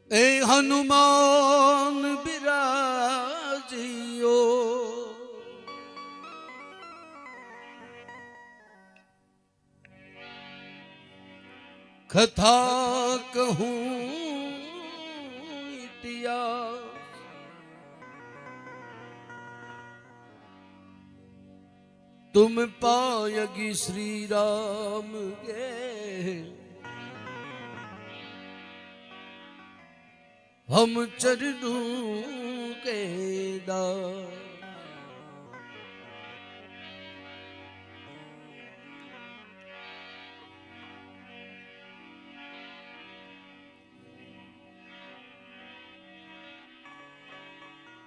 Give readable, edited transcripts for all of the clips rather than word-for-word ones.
ए हनुमान बिराजियो कथा कहूँ इतिहास तुम पायगी श्री राम के हम चरणों के दास।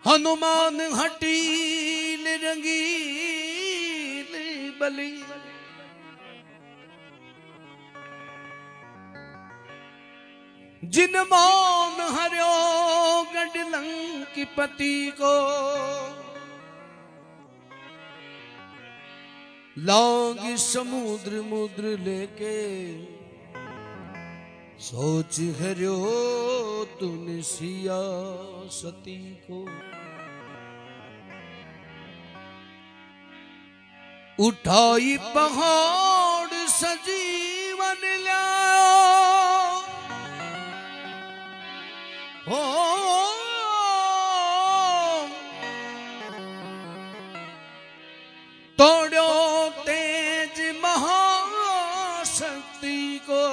हनुमान हटील रंगील बली जिन मान हरियो गढ़लंकी पति को लांगी समुद्र मुद्र लेके सोच हरियो तूने सिया सती को उठाई पहाड़ सजीवन लाओ हो तोड़ो तेज महाशक्ति को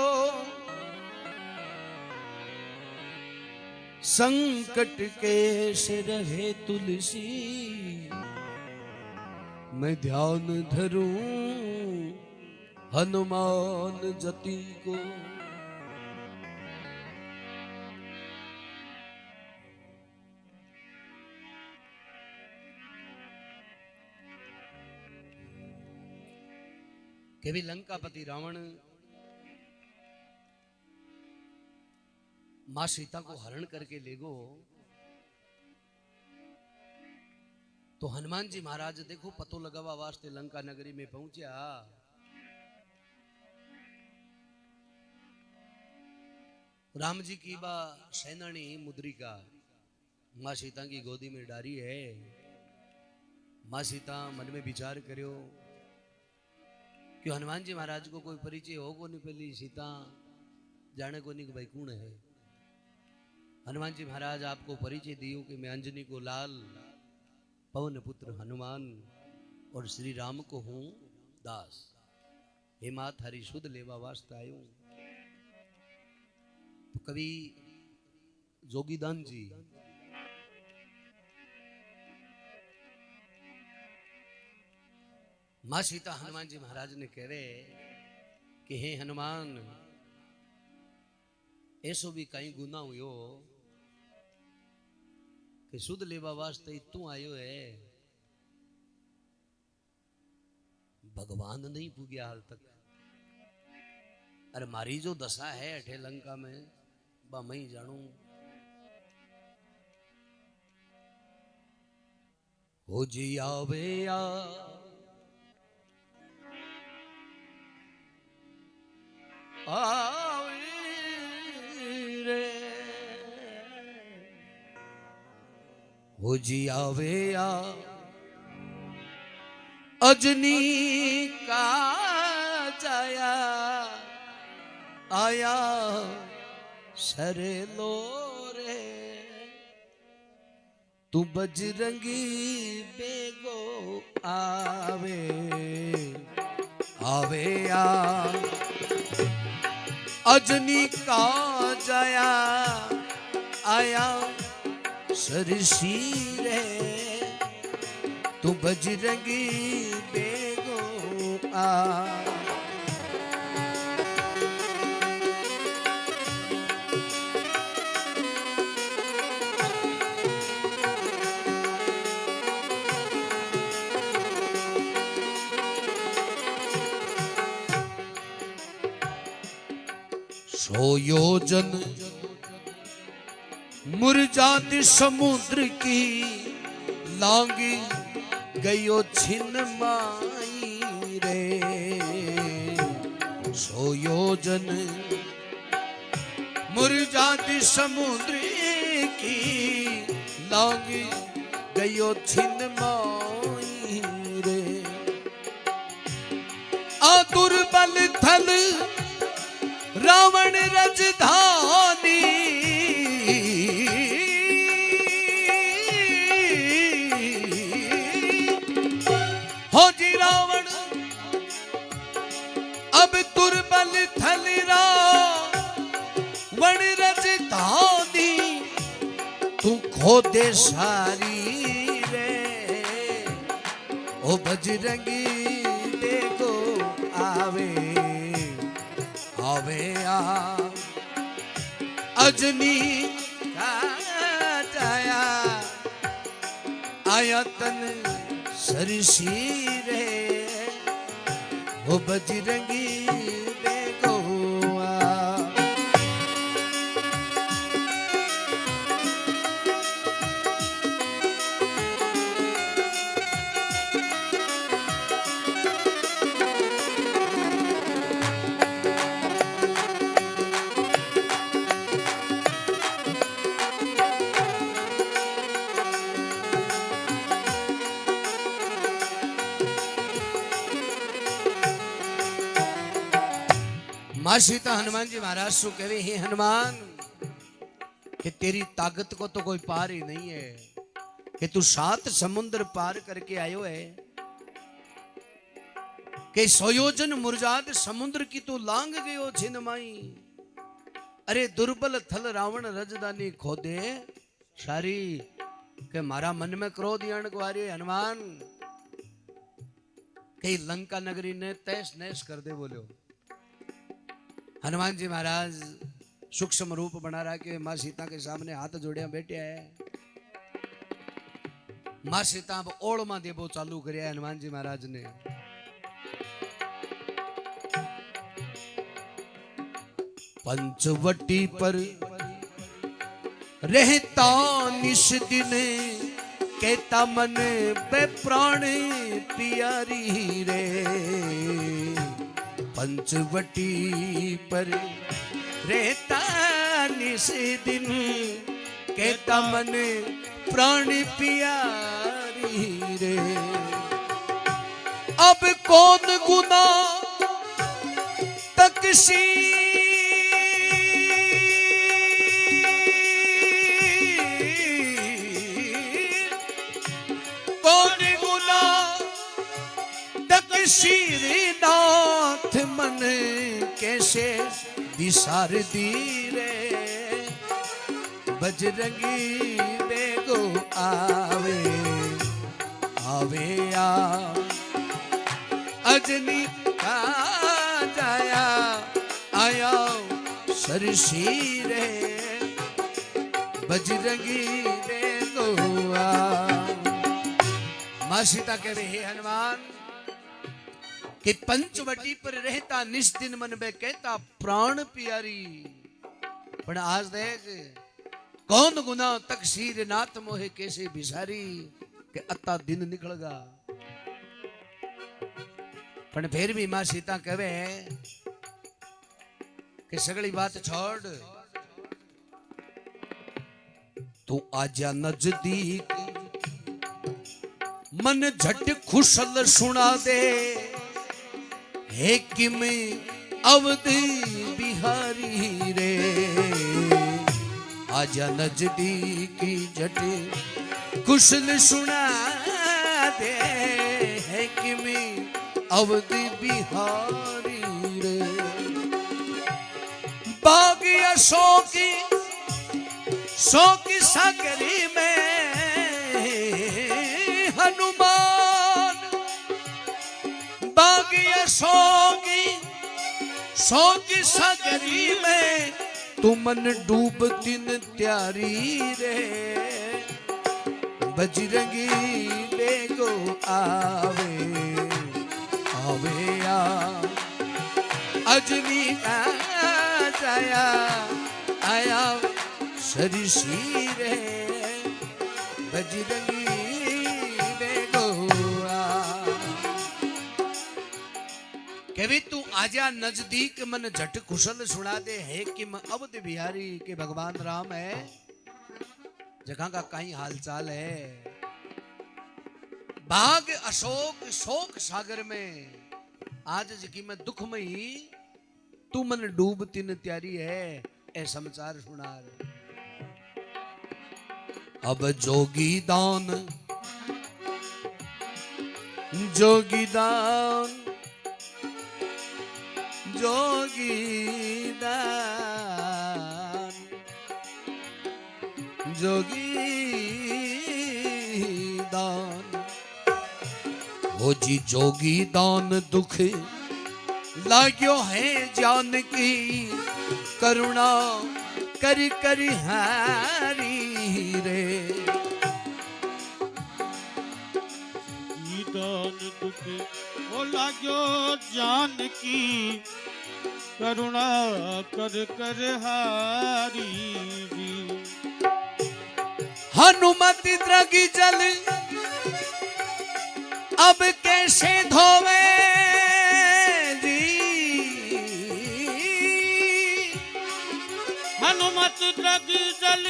संकट के से रहे तुलसी मैं ध्यान धरूं हनुमान जति को। के भी लंकापति रावण मां सीता को हरण करके ले गो तो हनुमान जी महाराज देखो पतो लगावा वास्ते लंका नगरी में पहुंचा। राम जी की बा सैनानी मुद्रिका मां सीता की गोदी में डारी है। मां सीता मन में विचार करियो कि हनुमान जी महाराज को कोई परिचय हो को नहीं, पहली सीता जाने को नहीं कि भाई कौन है। हनुमान जी महाराज आपको परिचय दियो कि मैं अंजनी को लाल पवन पुत्र हनुमान और श्री राम को हूं दास। हे मात हरि शुद्ध लेवा वास्ते आयो। तो कवि जोगीदान जी मां सीता हनुमान जी महाराज ने कह रहे कि हे हनुमान ऐसो भी कहीं गुना हुयो कि शुद्ध लेवा वास्ते तू आयो है, भगवान नहीं पूग्या हाल तक। अरे मारी जो दशा है अठे लंका में बा मैं ही जानू। हो जी आवे आ रे हो जी आवे आ अजनी का जाया आया सरे लो रे तू बजरंगी बेगो आवे आवे आ अजनी का जाया आया सरसी रे तू बजरंगी बेगो आ। सो योजन मुरजात समुद्र की लांगी गयो छिन माई रे। सो योजन मुरझाती समुद्र की लागी गयो छिन मोई रे। आ दुर्बल थल रावण राजधानी हो जी रावण अब दुर्बल थल रावण राजधानी तू खोदे सारी रे। ओ बजरंगी देखो आवे आवे आ अजनी का जाया आया तन सरसी रे। ओ बजरंगी देखो आ। मां सीता हनुमान जी महाराज सु कहे हे हनुमान कि तेरी ताकत को तो कोई पार ही नहीं है कि तू 7 समुद्र पार करके आयो है कि 100 योजन मुरझात समुद्र की तू लांग गयो छिन माई। अरे दुर्बल थल रावण रजदानी खोदे सारी के मारा मन में क्रोध यान को आ रही हनुमान कई लंका नगरी ने तैस नैस कर दे बोलो। हनुमान जी महाराज सूक्ष्म रूप बना रहा के मां सीता के सामने हाथ जोड़िया बैठे है। मां सीता अब ओड़ मां देवो चालू करया हनुमान जी महाराज ने। पंचवटी पर रहता निस दिन कहता मन पे प्राण प्यारी रे। पंचवटी पर रहता निस दिन कहता मन प्राण प्यारी रे। अब कौन गुना तकसी कौन गुना तकसीरनाथ मन कैसे विसार दी रे। बजरंगी बेगो आवे आवे आ अजनी का जाया आया सरसी रे। बजरंगी बेगो आ। मां सीता कह रहे हे हनुमान कि पंचवटी पर रहता निस दिन मन में कहता प्राण प्यारी। पर आज देख कौन गुना तकसीर नाथ मोहे कैसे बिसारी के अत्ता दिन निकलगा। पर फिर भी मां सीता कहे कि सगली बात छोड़ तू आजा नजदीक मन झट खुशल सुना दे हे किम अवधि बिहारी रे। आजा नजदीकी झट कुशल सुना दे है किम अवधि बिहारी रे। बागिया सौ की सागरी में हनुमान बागिया सौ की सागरी में तू मन डूबती न त्यारी रे। बजरंगी बेगो आवे आवे आ अजनी का जाया आया सरसी रे। बजरंगी बेगो आ कभी तू आजा नजदीक मन झट कुशल सुना दे है कि अवध बिहारी के भगवान राम है जगह का कहीं हालचाल है। भाग अशोक शोक सागर में आज जिकी मैं दुखमयी तू मन डूबती न त्यारी है ए समाचार सुना। अब जोगी दान जोगी दान जोगी दान जोगी दान वो जी जोगी दान दुख लाग्यो है जान की करुणा कर कर हारी रे। दान दुख वो लाग्यो जान की करुणा कर कर हारी री। हनुमति द्रगी जल अब कैसे धोवे जी। हनुमत द्रगी जल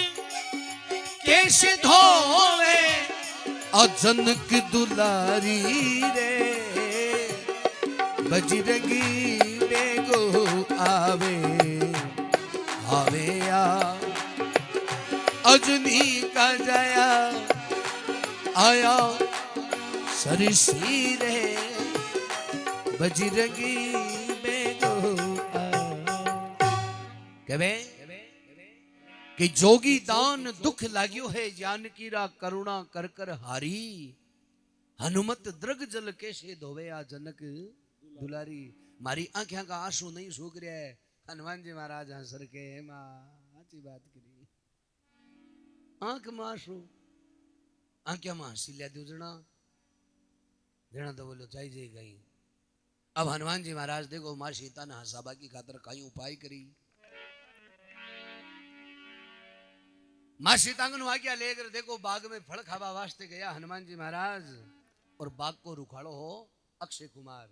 कैसे धोवे अजनक दुलारी रे। बजरंगी बेगो आवे आवे आ अजनी का जया आया सरसी रे। बजरंगी बेगो कहे कि जोगी दान दुख लाग्यो है जानकी रा करुणा कर कर हारी। हनुमत द्रग जल कैसे धोवे आ जनक दुलारी। मारी आंखों का आंसू नहीं सूख रहा है। हनुमान जी महाराज हंस के मां अच्छी बात करी आंख में आंसू आंख्या में हंसी लिया दो जना जना तो बोलो चाहिए गई। अब हनुमान जी महाराज देखो मां सीता ने हंसाबा की खातर कई उपाय करी। मां सीतांगन आज्ञा लेकर देखो बाग में फल खावा वास्ते गया हनुमान जी महाराज और बाग को रुखाड़ो हो अक्षय कुमार।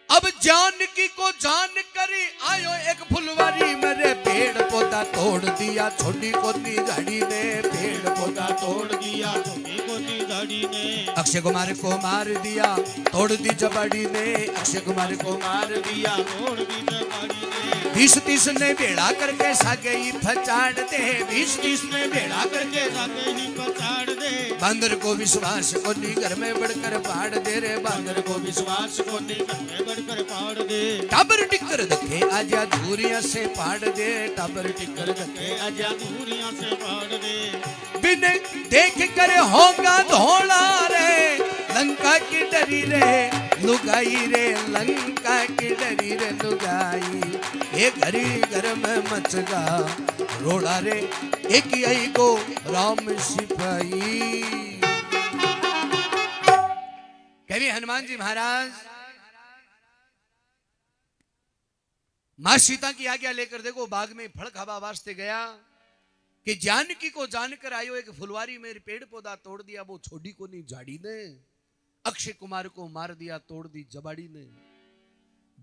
अब जानकी को जान कर आयो एक फुलवारी मेरे पेड़ पौधा तोड़ दिया छोटी कोती झाड़ी ने। पेड़ पौधा तोड़ दिया छोटी कोती झाड़ी ने। अक्षय कुमार को मार दिया तोड़ दी जबाड़ी ने। अक्षय कुमार को मार दिया तोड़ दी जबाड़ी ने। 20-30 ने बेड़ा करके सागे ही फचाड़ दे। 20-30 ने बेड़ा करके सागे ही फचाड़ दे। बंदर को विश्वास को नी घर में बढ़कर फाड़ दे रे। बंदर को विश्वास को नी घर में बढ़कर फाड़ दे। टाबर टिकर रखे आजा धूरिया से फाड़ दे। टाबर टिकर रखे आजा धूरिया से फाड़ दे। बिन देख कर होगा धोला रे लंका की डरी रे लुगाई रे। लंका की डरी रे लुगाई ये घरी घर में मचगा रोड़ा रे। एक आई को राम सिपाही। कभी हनुमान जी महाराज मां सीता की आज्ञा लेकर देखो बाग में फल खावा वास्ते गया कि जानकी को जानकर आयो एक फुलवारी में पेड़ पौधा तोड़ दिया वो छोड़ी को नहीं झाड़ी ने। अक्षय कुमार को मार दिया तोड़ दी जबाड़ी ने।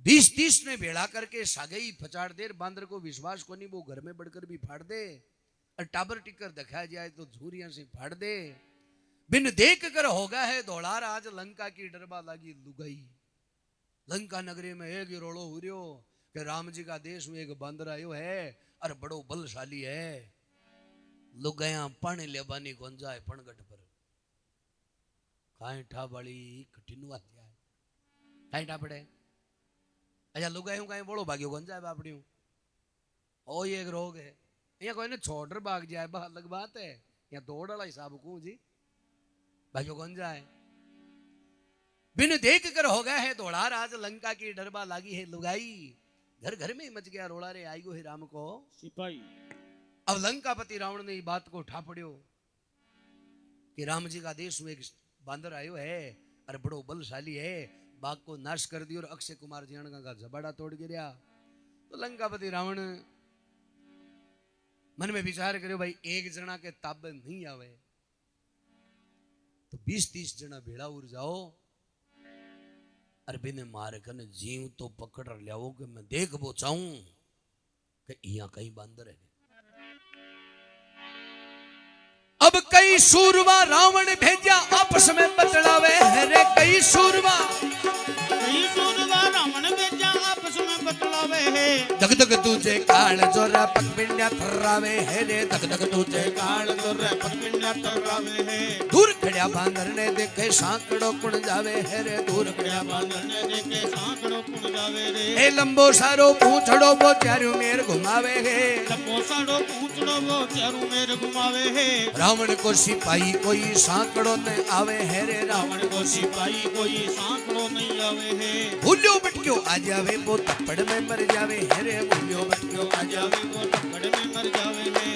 20-30 ने भेड़ा करके सागई फचाड़ दे। बांदर को विश्वास को नहीं वो घर में बढ़कर भी फाड़ दे। और टाबर टिकर दिखाया जाए तो झूरियां से फाड़ दे। बिन देख कर होगा है दौड़ार आज लंका की डरबा लागी लुगाई। लंका नगरी में एक रोड़ो हो रियो कि राम जी का देश में एक बंदर आयो है और बड़ो बलशाली है। लुगाया पानी लेबानी गुंजाए पणगट पर काई ठाबाड़ी कठिनुआ जाए काई ठापड़े अच्छा लुगायूं काई बोलो भाग्यो गुंजाए बापड़ियों ओ ये एक रोग है। यहाँ कोई ने छोड़ भाग जाए बा अलग बात है। यहाँ दौड़ वाला हिसाब को जी भाग्यो गुंजाए। बिन देख कर हो गया है दौड़ार आज लंका की डरबा लागी है लुगाई। घर घर में मच गया रोड़ा रे आईगो है राम को सिपाही। अब लंकापति रावण ने बात को ठापड़ियो कि राम जी का देश में एक बांदर आयो है और बड़ो बलशाली है। बाग को नाश कर दियो और अक्षय कुमार जियाणगा का जबाड़ा तोड़ गिरा। तो लंकापति रावण मन में विचार करो भाई एक जना के ताबे नहीं आवे तो 20-30 जना भेड़ा उड़ जाओ अरबी ने मार कन जीव तो पकड़ लियाओ कि मैं देख वो चाहूं कि यहाँ कहीं बंदर है। अब कई सूरवा रावण भेजा आपस में बतलावे रे कई सूरवा रावण बेजा आपस में बतलावे है। दग दग तुझे काल जोरा पगपिंड्या थर्रावे है रे दग दग तुझे काल जोरा पगपिंड्या थर्रावे है। दूर खड़िया बांदर ने देखे सांकड़ो कुण जावे है रे दूर खड़िया बांदर ने देखे सांकड़ो कुण जावे रे। ए लंबो सारो पूंछड़ो वो चारू मेर घुमावे है। लंबो सारो पूंछड़ो वो चारू मेर घुमावे है। रावण को सिपाही कोई सांकड़ो न आवे है रे रावण को सिपाही कोई सांकड़ो नहीं आवे है। भूल्यो बटक्यो आ जावे वो थप्पड़ में मर जावे है रे भूल्यो बटक्यो आ जावे वो थप्पड़ में मर जावे है।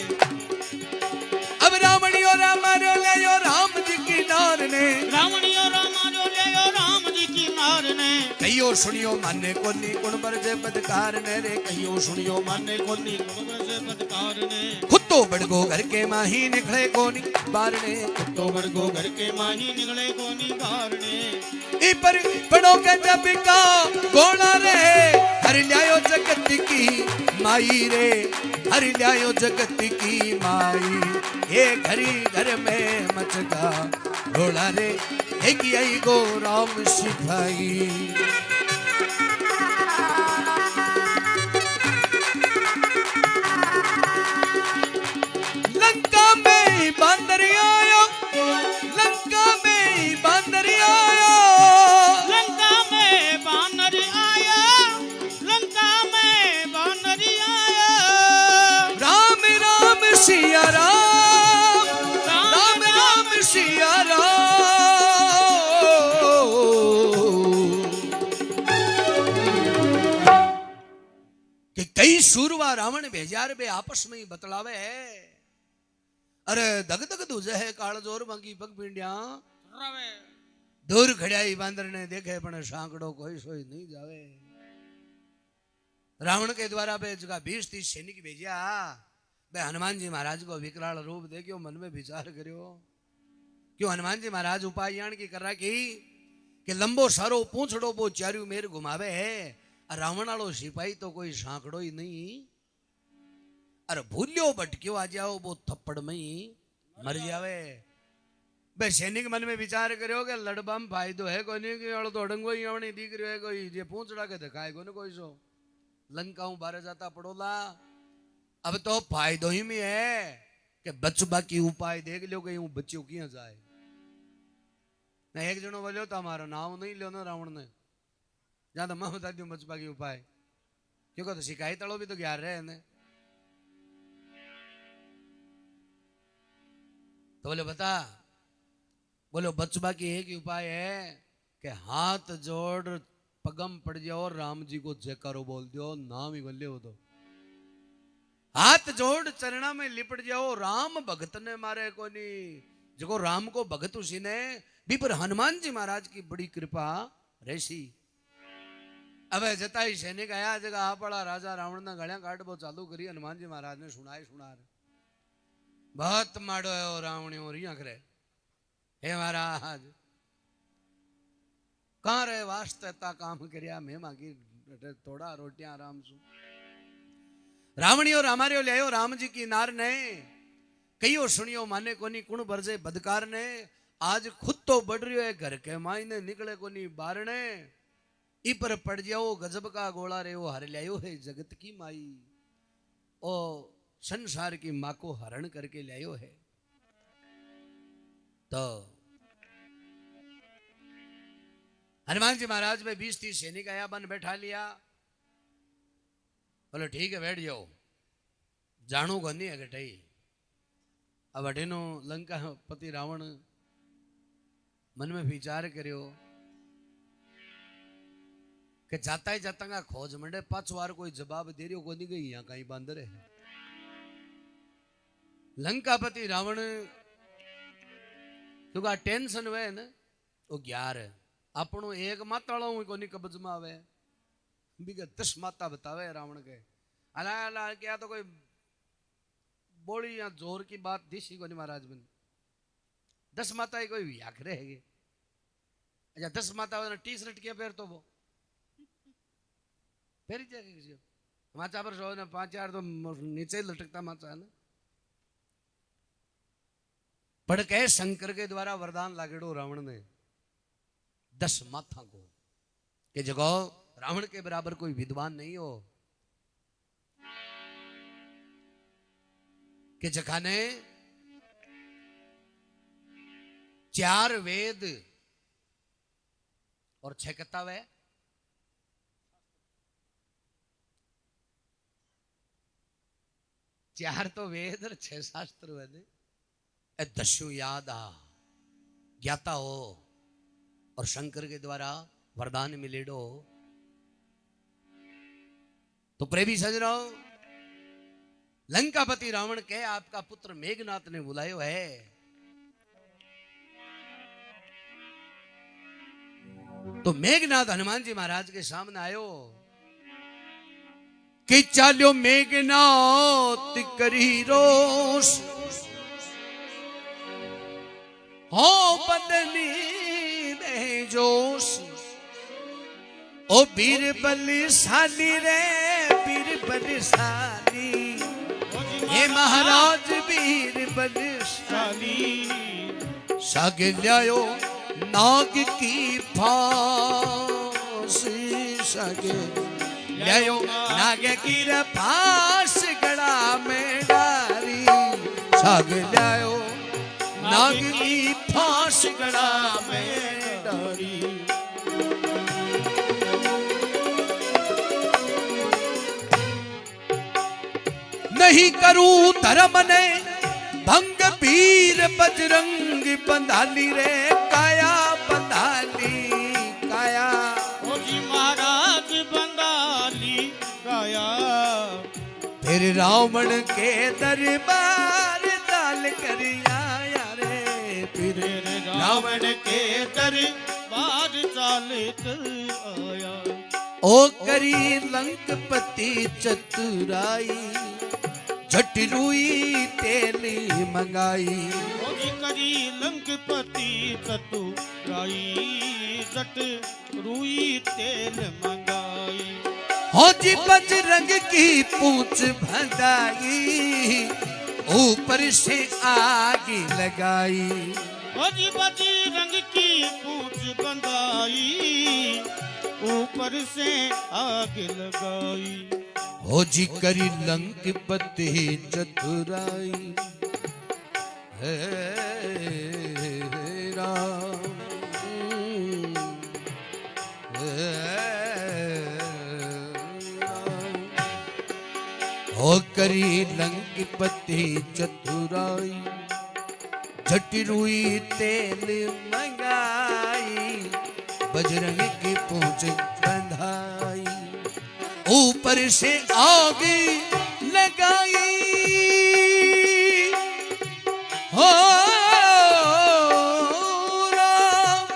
अब रावणियो रामारो ले राम जी की नार ने रावणियो रामारो ले राम जी की नार ने कहियो सुनियो माने कोनी कुण बरजे बदकार ने रे कहियो सुनियो माने कोनी कुण बरजे बदकार ने खुतो बड़गो घर के माही निकले कोनी बार ने खुतो बड़गो घर के माही निकले कोनी बार ने ई पर पड़ो के जब का गोला रे हर ल्यायो जगत की माई रे हर ल्यायो जगत की माई ये घरी घर में मचगा ढोला रे एक आई गो राम सिपाही लंका में बंदर आयो लंका में बंदर आयो लंका में बानर आया लंका में बानर आया राम राम सिया राम राम राम सिया राम कि कई सूरवा रावण भेजार बे आपस में ही बतलावे है। अरे दग दग तुझे है काल जोर मांगी पग पिंडिया दूर खड़ियाई बांदर ने देखे पण सांकड़ो कोई सोई नहीं जावे। रावण के द्वारा बे जगह 20-30 सैनिक भेजिया बे हनुमान जी महाराज को विकराल रूप देखियो मन में विचार करियो क्यों हनुमान जी महाराज उपाय यान की कर रहा कि लंबो सारो पूंछड़ो वो चारू मेर घुमावे है रावण वालो सिपाही तो कोई सांकड़ो ही नहीं। अरे भूलियो भटक्यो आ जाओ वो थप्पड़ में ही मर जावे। बे सैनिक मन में विचार करो कि लड़बा में फायदो है कोई नहीं कि तो अड़ंगो ही आवनी दिख रही है कोई जे पूंछड़ा के दिखाए को कोई सो लंका हूं बारे जाता पड़ोला। अब तो फायदो ही में है कि बचबा की उपाय देख लो कि यूं बच्चों किया जाए ना। एक जनो बोलो तो हमारा नाम नहीं लो ना रावण ने जहां तो मैं बता दू बचबा की उपाय क्योंकि तो शिकायत भी तो ग्यार रहे ने तो बोले बता बोलो बचबा की एक ही उपाय है कि हाथ जोड़ पगम पड़ जाओ राम जी को जयकारो बोल दियो नाम ही बोले हो तो हाथ जोड़ चरणा में लिपट जाओ राम भगत ने मारे को नहीं जो राम को भगत उसी ने भी पर हनुमान जी महाराज की बड़ी कृपा रहसी। अब जता ही सैनिक आया जगह आ पड़ा राजा रावण ने गलियां काट वो चालू करी हनुमान जी महाराज ने सुनाए सुना बहुत माड़ो है और रावण और यहाँ करे हे महाराज कहाँ रहे वास्ते काम करिया मैं मांगी थोड़ा रोटियां आराम सु रावणी और हमारे ले आयो राम जी की नार ने कईयो सुनियो माने कोनी कुण बरजे बदकार ने आज खुद तो बढ़ रही है घर के मायने निकले कोनी बारने ई पर पड़ जाओ गजब का गोला रे वो हर लायो है जगत की माई ओ संसार की माँ को हरण करके लायो है। तो हनुमान जी महाराज में 20-30 सैनिक आया बन बैठा लिया बोलो ठीक है बैठ जाओ जानू को नहीं है गटाई। अब अटेनो लंका पति रावण मन में विचार करियो कि जाता ही जाता का खोज मंडे 5 बार कोई जवाब दे रही को नहीं गई यहाँ कहीं बंदर है। लंकापति रावण क्योंकि टेंशन हुए ना वो 11 अपनो एक माताड़ा को नहीं कब्ज में आवे बिगे 10 माता बतावे रावण के अला अला क्या तो कोई बोली या जोर की बात दिशी को नहीं महाराज बन 10 माता ही कोई व्याख रहेगी अच्छा 10 माता टी शर्ट क्या पहर तो वो पहरी जाएगी माचा पर सो ने 5-4 तो नीचे ही लटकता माचा है ना। पढ़ के शंकर के द्वारा वरदान लागेड़ो रावण ने 10 माथा को कि जगो रावण के बराबर कोई विद्वान नहीं हो कि जखाने 4 वेद और 6 किताबें 4 तो वेद और 6 शास्त्र है दस्यु याद आ ज्ञाता हो और शंकर के द्वारा वरदान मिलेडो तो प्रेमी सजनो लंकापति रावण के आपका पुत्र मेघनाथ ने बुलायो है तो मेघनाथ हनुमान जी महाराज के सामने आयो कि चालो मेघनाथ करी रोष हो बदनी में जोश ओ बीर बलशाली रे बीर बलशाली हे महाराज वीर बलशाली साग ल्यायो नाग की फांसी साग ल्यायो नाग की फांस गड़ा में डारी साग ल्यायो नाग की फांस गड़ा में डारी नहीं करूं धर्म ने भंग वीर बजरंग बंधाली रे काया बंधाली काया ओ जी महाराज बंधाली काया फिर रावण के दरबार दाल कर आया रे फिर रावण के दरबार चालत आया ओ करी लंकपति चतुराई झट रुई तेली मंगाई करी लंकपति चतुराई झट रुई तेल मंगाई हो जी बजरंग की पूंछ भंडाई ऊपर से आग लगाई हो जी बजरंग की पूंछ बंधाई ऊपर से आग लगाई हो जी करी लंकपति चतुराई हे राम हे राम हो करी लंकपति चतुराई झट रुई तेल मंगाई बजरंग की पूंछ बंधाई ऊपर से आग लगाई हो राम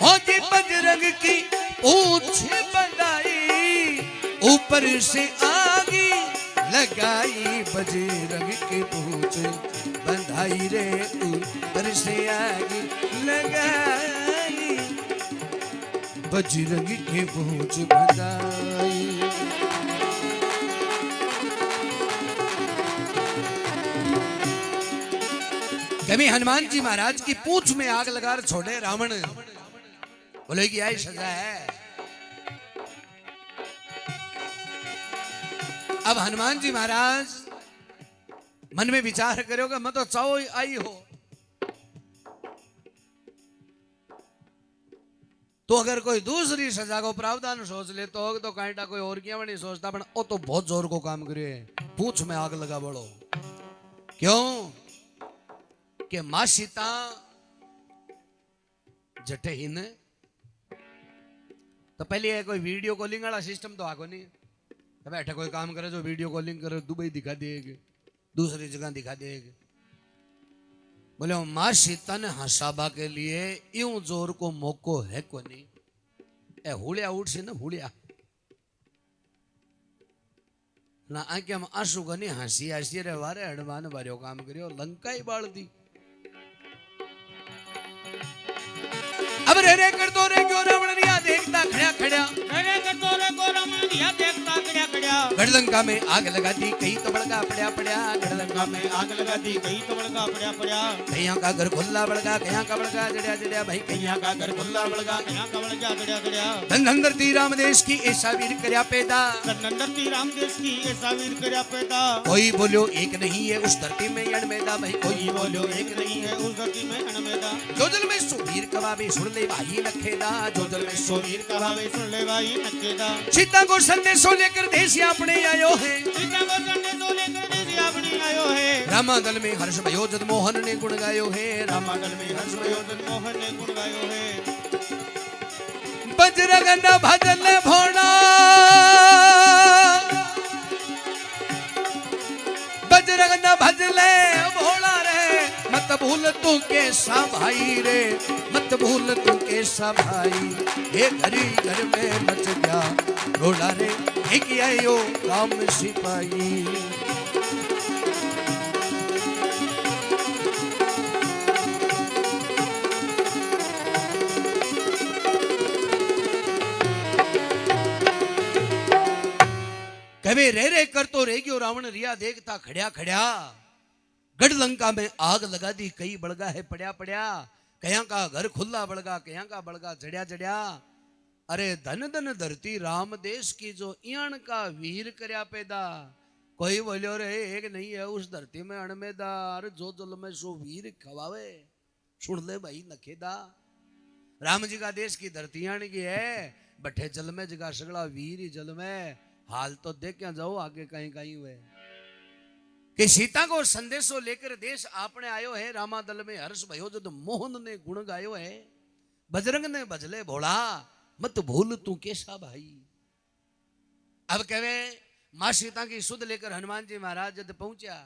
हो जी बजरंग की पूंछ बंधाई ऊपर से आग लगाई बजरंग की पूंछ बंधाई रे ऊपर से आग लगाई बजरंग की पूंछ बंधाई कभी हनुमान जी महाराज की पूंछ में आग लगा छोड़े रावण बोले कि यही सजा है। अब हनुमान जी महाराज मन में विचार करोगे मैं तो चाहो आई हो तो अगर कोई दूसरी सजा को प्रावधान सोच ले तो कांटा कोई और क्या नहीं सोचता पर वो तो बहुत जोर को काम करे पूंछ में आग लगा बड़ो क्यों कि मां सीता जटे ही ने तो पहले कोई वीडियो कॉलिंग वाला सिस्टम तो आगो नहीं बैठे कोई काम करे जो वीडियो कॉलिंग करे दुबई दिखा देगी दूसरी जगह दिखा देगी बोले मां सीता ने हंसाबा के लिए यूं जोर को मौको है को नहीं ए हुलिया उठ से ना हुलिया ना आंखें में आंसू गनी हंसी हंसी रे वारे हनुमान बारियो काम करियो लंका ही बाल दी अब रे कर दो रे क्यों रावण रिया देखता खड़ा खड़ा रे कर दो रे को रावण रिया देखता खड़ा खड़ा गढ़लंका में आग लगा दी कहीं तो बड़का पड़ा पड़ा गढ़लंका में आग लगा दी कहीं तो बड़का पड़ा पड़ा कहीं का घर खुला बड़का कहीं का बड़का जड़िया जड़िया भाई कहीं का घर खुला बड़का कहीं का बड़का जड़िया जड़िया धनंदर ती राम देश की ऐसा वीर करया पैदा धनंदर ती राम देश की ऐसा वीर करया पैदा कोई बोलो एक नहीं है उस धरती में अणमेदा भाई कोई बोलो एक नहीं है उस धरती में अणमेदा जो जल में सो वीर कबाबे सुन ले भाई नखेदा जो जल में सो वीर कबाबे सुन ले भाई नखेदा सीता को संदेशो लेकर देश अपने आयो है सीता को संदेशो लेकर देश अपने आयो है रामादल में हर्ष भयो जद मोहन ने गुण गायो है रामादल में हर्ष भयो जद मोहन ने गुण गायो है बजरंग न भजन भोला बजरंग न भजले भोला रे मत भूल तू के सा भाई रे मत भूल तू के सा भाई ये घरी घर में मच गया रोला रे एक आयो राम सिपाही कभी रे कर तो रे गयो रावण रिया देखता खड़या खड़या गढ़लंका में आग लगा दी कई बड़गा है पड़या पड़या कया का घर खुला बड़गा कया का बड़गा जड़िया जड़िया अरे धन धन धरती राम देश की जो इण का वीर करया पैदा कोई बोलियो रे एक नहीं है उस धरती में अणमेदा अरे जो जल में सो वीर खवावे सुन ले भाई नखेदा राम जी का देश की धरती आण की है बठे जल में जगह सगड़ा वीर ही जल में हाल तो देख क्या जाओ आगे कहीं कहीं हुए कि सीता को संदेशो लेकर देश आपने आयो है रामादल में हर्ष भयो जो मोहन ने गुण गायो है बजरंग ने भजले भोला मत भूल तू कैसा भाई अब कहे मां सीता की सुध लेकर हनुमान जी महाराज जब पहुंचा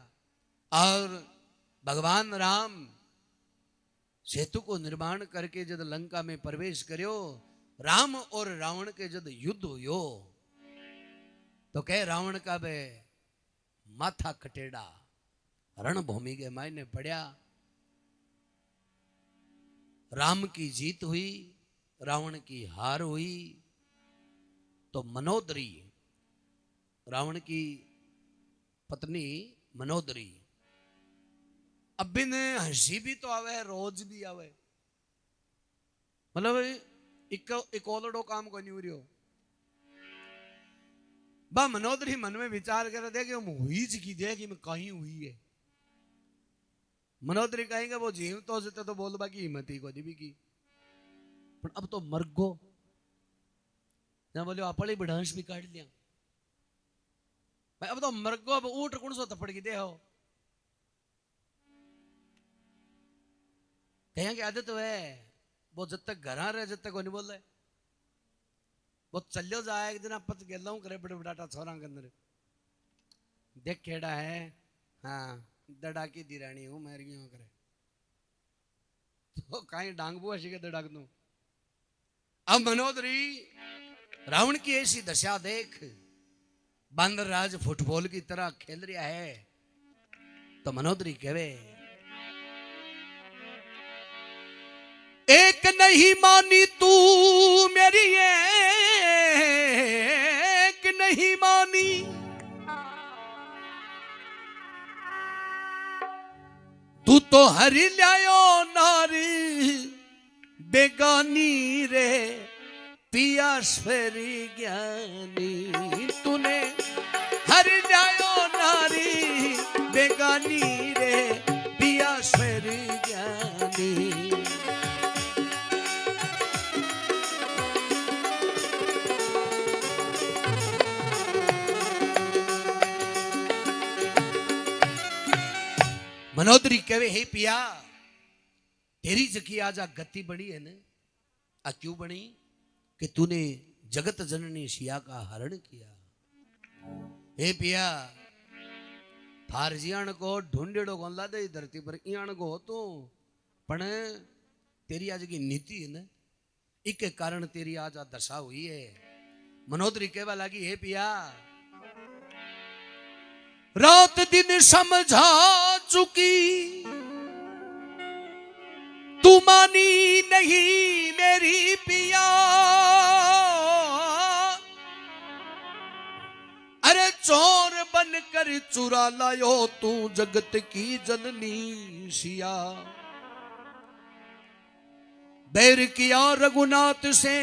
और भगवान राम सेतु को निर्माण करके जब लंका में प्रवेश करियो राम और रावण के जब युद्ध हुयो तो कह रावण का बे माथा कटेड़ा रणभूमि के मायने पड़ा राम की जीत हुई रावण की हार हुई तो मनोदरी रावण की पत्नी मनोदरी अब भी ने हंसी भी तो आवे रोज भी आवे मतलब एक ओलड़ो काम को नहीं हो रही हो बा मनोदरी मन में विचार कर दे कि हुई की दे कि मैं कहीं हुई है मनोदरी कहेंगे वो जीव तो जिते तो बोल बाकी हिम्मत ही को भी की पर अब तो मर गो ना बोलो अपने बढ़ांश भी काट लिया भाई अब तो मर गो अब ऊट कौन सो थप्पड़ की दे हो कहें की आदत है वो जब तक घर रहे जब तक वो नहीं बोल रहे वो चलो जाए एक दिन आप गेला करे बड़े बड़ाटा छोरा के अंदर देख केड़ा है हाँ दड़ा की दिरानी हूं मैं करे तो कहीं डांगबू ऐसी के दड़ाक दू अब मनोदरी रावण की ऐसी दशा देख बांदर राज फुटबॉल की तरह खेल रहा है तो मनोदरी कहे एक नहीं मानी तू मेरी एक नहीं मानी तू तो हरि लायो नारी बेगानी रे पिया स्वेरी ज्ञानी तूने हरि लायो नारी बेगानी रे पिया स्वेरी ज्ञानी मनोदरी कहे हे पिया तेरी जकी आज आ गति बनी है ना आ क्यों बनी कि तूने जगत जननी सिया का हरण किया हे पिया फारजियाण को ढूंढेड़ो गोला दे धरती पर इयाण को हो तो पण तेरी आज की नीति है ना इके कारण तेरी आज आ दशा हुई है मनोदरी कहवा लगी हे पिया रात दिन समझा चुकी तू मानी नहीं मेरी पिया, अरे चोर बनकर चुरा लायो तू जगत की जननी सिया। बैर किया रघुनाथ से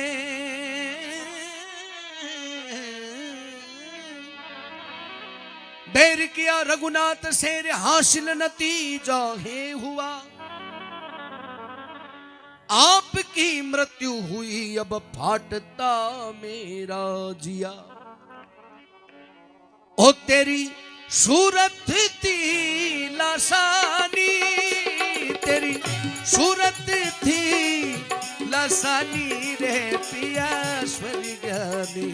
बैर किया रघुनाथ से हासिल नतीजा है हुआ। आपकी मृत्यु हुई अब फाटता मेरा जिया। ओ तेरी सूरत थी लासानी, तेरी सूरत थी लासानी रे पिया स्वर्गानी।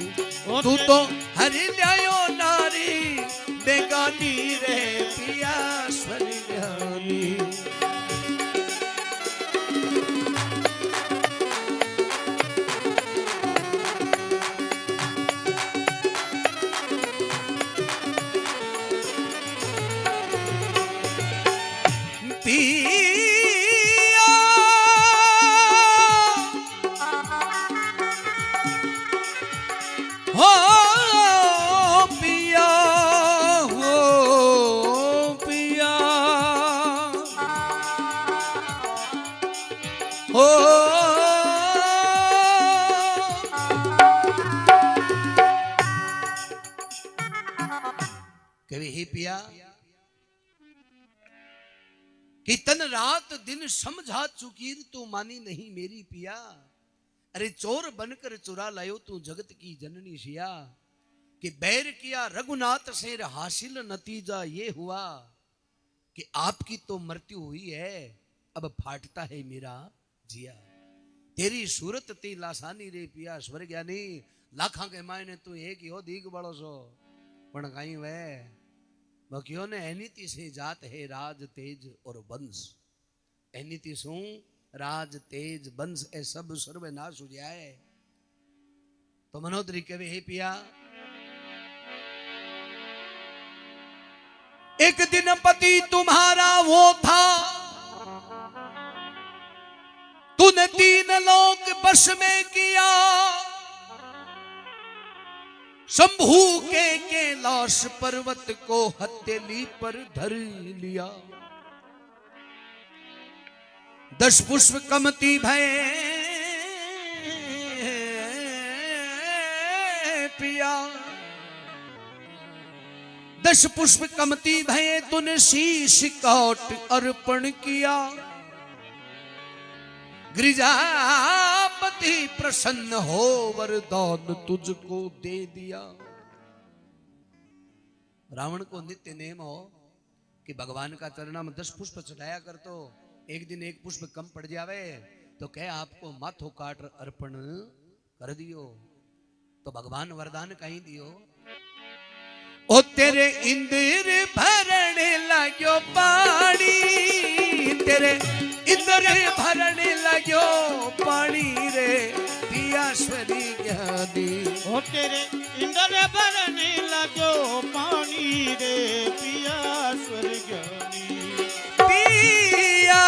तू तो हरि ल्यायो नारी बेगानी रे पिया स्वर्गानी। पिया हो पिया हो पिया हो कभी ही पिया कि तन रात दिन समझा चुकी तू मानी नहीं मेरी पिया। अरे चोर बनकर चुरा लायो तू जगत की जननी सिया। कि बैर किया रघुनाथ से हासिल नतीजा ये हुआ कि आपकी तो मृत्यु हुई है अब फाटता है मेरा जिया। तेरी सूरत ती लासानी रे पिया स्वर्गानी। लाखा के मायने तू एक ही हो दीग बड़ो सो पण कहीं वे बकियों ने एनीति से जात है राज तेज और वंश। एनीति सु राज तेज वंश ए सब सर्वनाश हो जाए। तो मनोदरी कहे हे पिया एक दिन पति तुम्हारा वो था, तूने 3 लोक बस में किया। शंभू के कैलाश पर्वत को हथेली पर धर लिया। 10 पुष्प कमती भय पिया। 10 पुष्प कमती भय तूने शीश काट अर्पण किया। गिरिजापति प्रसन्न हो वरदान तुझको दे दिया। रावण को नित्य नेम हो कि भगवान का चरणा में 10 पुष्प चढ़ाया कर। तो एक दिन एक पुष्प कम पड़ जावे तो कह आपको माथो काट अर्पण कर दियो। तो भगवान वरदान कहीं दियो। ओ तेरे इंद्र भरने लाग्यो पानी, तेरे इंद्र भरने लाग्यो पानी रे पिया स्वर्गानी। ओ तेरे इंद्र भरने लाग्यो पानी रे पिया स्वर्गानी। पिया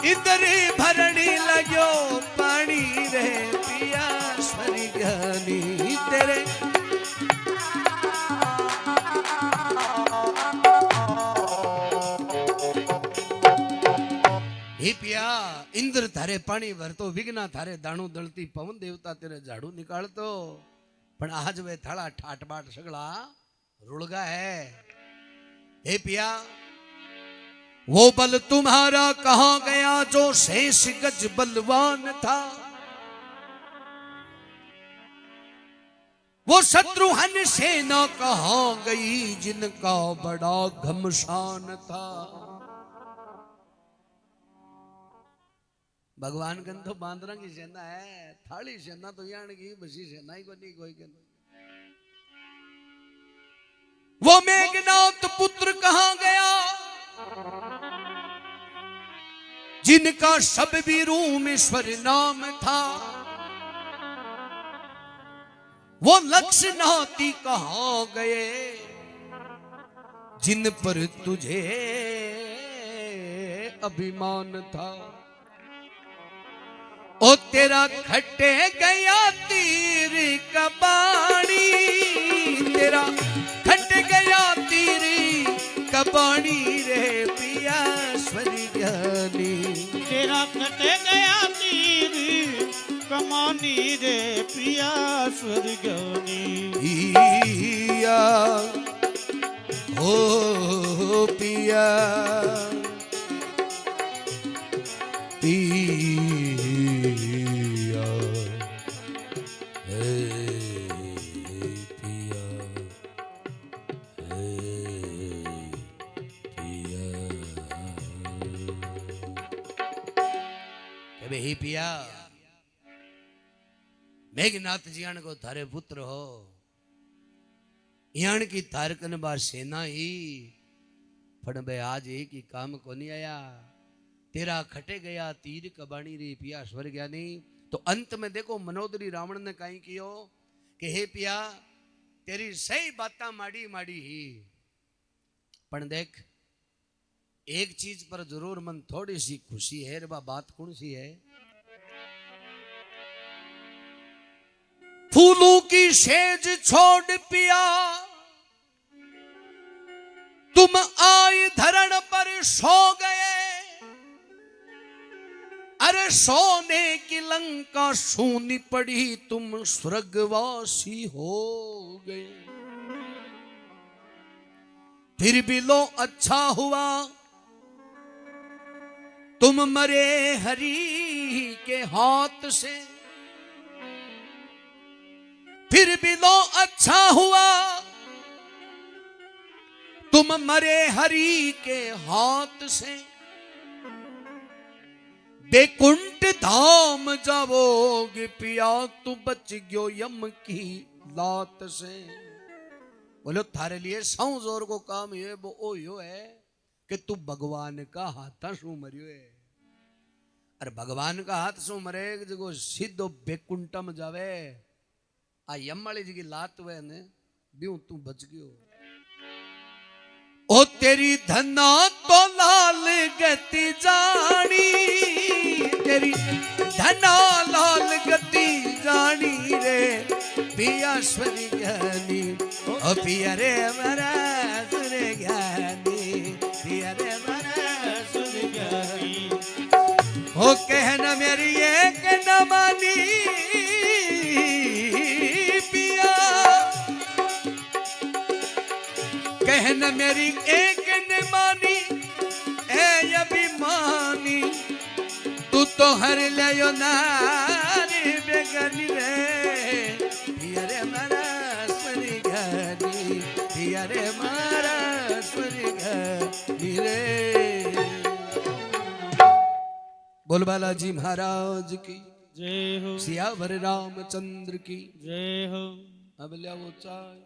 इंद्र भरने लाग्यो पानी रे पिया स्वर्गानी। तेरे हे पिया इंद्र थारे पानी भरतो, विघ्ना थारे दाणू दळती, पवन देवता तेरे झाड़ू निकालतो। पण आज वे थाड़ा ठाट बाट सगला रुड़गा है। हे पिया वो बल तुम्हारा कहां गया जो शेष गज बलवान था। वो शत्रुघ्न सेना कहां गई जिनका बड़ा घमसान था। भगवान कन तो बांदरा की सेना है, थाली सेना तो यान की बसी सेना ही को नहीं कोई कन। वो मेघनाथ पुत्र कहां गया जिनका सब वीरों में स्वर नाम था। वो लक्ष्य नाती कहाँ गए जिन पर तुझे अभिमान था। ओ तेरा खट्टे गया तीर कबाड़ी, तेरा खट गया तीर कबाड़ी रे पिया स्वर्गनी। तेरा कटे गया तीर कमानी रे पिया स्वर्गनी। पिया ओ पिया पिया हे पिया हे पिया। हे पिया मेघनाथ जियाण को थारे पुत्र हो, यान की तारकन बार सेना ही पण बे आज एक ही काम को नहीं आया। तेरा खटे गया तीर कबाणी रे पिया स्वर्ग ज्ञानी। तो अंत में देखो मनोदरी रावण ने कहीं कियो कि हे पिया तेरी सही बातें माड़ी माड़ी ही, पण देख एक चीज पर जरूर मन थोड़ी सी खुशी है। रे बात कौन सी है? फूलों की सेज छोड़ पिया तुम आए धरण पर सो गए। अरे सोने की लंका सूनी पड़ी तुम स्वर्गवासी हो गए। फिर भी लो अच्छा हुआ तुम मरे हरि के हाथ से। फिर भी लो अच्छा हुआ तुम मरे हरि के हाथ से। बैकुंठ धाम जाओगे पिया तू बच गयो यम की लात से। बोलो थारे लिए सौ जोर को काम ये वो ओ यो है कि तू भगवान का हाथ शू मरियो है। अरे भगवान का हाथ शू मरे जो सीधो बैकुंठ में जावे। आ यम वाली जी की लात हुए ने ब्यू तू बच गयो। ओ तेरी धना तो लाल गति जानी, तेरी धना लाल गति जानी रे पिया स्वर्ग ज्ञानी। ओ पिया रे मरा स्वर्ग ज्ञानी, पिया रे मरा स्वर्ग ज्ञानी। ओ कहना मेरी एक न मानी कहना मेरी एक न मानी ए अभिमानी। तू तो हर लियो नारी बेगनी रे पिया रे मारा स्वर्गनी, पिया रे मारा स्वर्गनी रे। बोल बालाजी महाराज की जय हो। सियावर रामचंद्र की जय हो। अब लिया वो चाय।